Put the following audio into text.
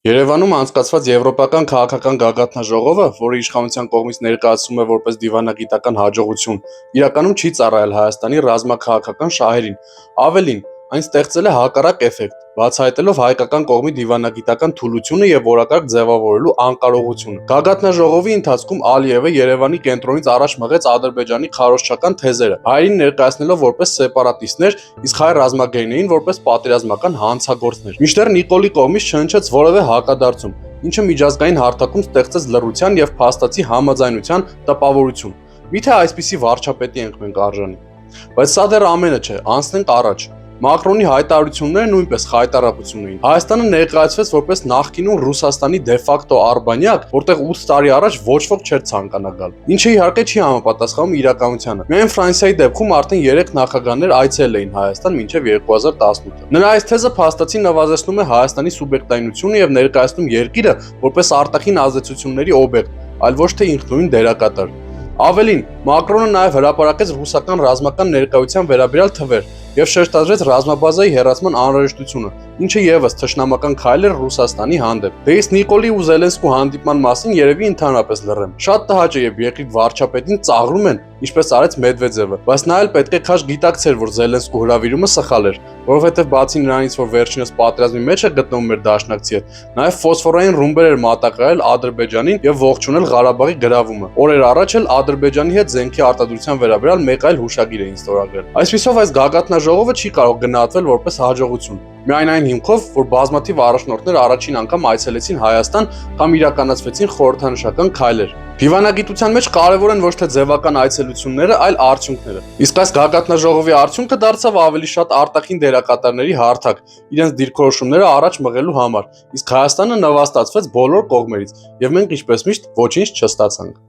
Երևանում անցկացված Եվրոպական քաղաքական գագաթնաժողովը, որը իշխանության կողմից ներկայացվում է որպես դիվանագիտական հաջողություն, իրականում չի ծառայել Հայաստանի ռազմաքաղաքական շահերին, ավելին, այն ստեղծել է հակառակ էֆեկտ, բացահայտելով հայկական կողմի դիվանագիտական թուլությունը եւ որակարգ ձևավորելու անկարողությունը։ Գագաթնաժողովի ընթացքում Ալիևը Երևանի կենտրոնից առաջ մղեց Ադրբեջանի քարոզչական թեզերը, հայերին ներկայացնելով որպես սեպարատիստներ, իսկ հայ ռազմագերիներին որպես պատերազմական հանցագործներ։ Մինչդեռ Նիկոլի կողմից չհնչեց որևէ հակադարձում, ինչը միջազգային հարթակում ստեղծեց լռության եւ փաստացի համաձայնության տպավորություն։ Միթե այսպիսի վարչապետի ենք մենք արժանի։ Բայց սա դեռ ամենը չէ, անցնենք առաջ։ Մակրոնի հայտարարությունները նույնպես խայտառակություն էին։ Հայաստանը ներկայացվեց որպես նախկինում Ռուսաստանի դեֆակտո արբանյակ, որտեղ 8 տարի առաջ ոչ ոք չէր ցանկանա գալ։ Ինչը իհարկե չի համապատասխանում իրականությանը։ Միայն Ֆրանսիայի դեպքում արդեն 3 նախագահներ այցելել էին Հայաստան մինչև 2018։ Նրա այս թեզը փաստացի նվազեցնում է Հայաստանի սուբյեկտայնությունը եւ ներկայացնում երկիրը որպես արտաքին ազդեցությունների օբյեկտ, այլ ոչ թե ինքնուրույն դերակատար։ Ավելին, Մակրոնը նաև հրապարակեց ռուսական ռազմական ներկայության վերաբերյալ թվեր եւ շեշտադրեց ռազմաբազայի հեռացման անհրաժեշտությունը, ինչը եւս թշնամական քայլ էր Ռուսաստանի հանդեպ։ Դե իսկ Նիկոլի ու Զելենսկու հանդիպման մասին երևի ընդհանրապես լռեմ։ Շատ տհաճ է, երբ երկրի վարչապետին ծաղրում են, ինչպես արեց Մեդվեդևը, բայց նա էլ պետք է քաշ գիտակցեր, որ Զելենսկու հրավիրումը սխալ էր, որովհետեւ բացի նրանից, որ վերջինս պատերազմի մեջ է գտնվում էր դաշնակցի հետ, նաեւ ֆոսֆորային ռումբեր էր մատակարարել Ադրբեջանին եւ ողջունել Ղարաբաղի գրավումը։ Օրեր առաջ էլ Ադրբեջանի հետ զենքի արտադրության վերաբերյալ մեկ այլ հուշագիր էին ստորագրել։ Այսպիսով այս գագաթնաժողովը չի կարող գնահատվել որպես հաջողություն։ Միայն այն հիմքով, որ բազմաթիվ առաջնորդներ առաջին անգամ այցելեցին Հայաստան կամ իրականացվեցին խորհրդանշական քայլեր։ Դիվանագիտության մեջ կարևոր են ոչ թե ձևական այցելությունները, այլ արդյունքները։ Իսկ այս գագաթնաժողովի արդյունքը դարձավ ավելի շատ արտաքին դերակատարների հարթակ, իրենց դիրքորոշումները առաջ մղելու համար, իսկ Հայաստանը նվաստացվեց բոլոր կողմերից, եւ մենք ինչպես միշտ ոչինչ չստացանք։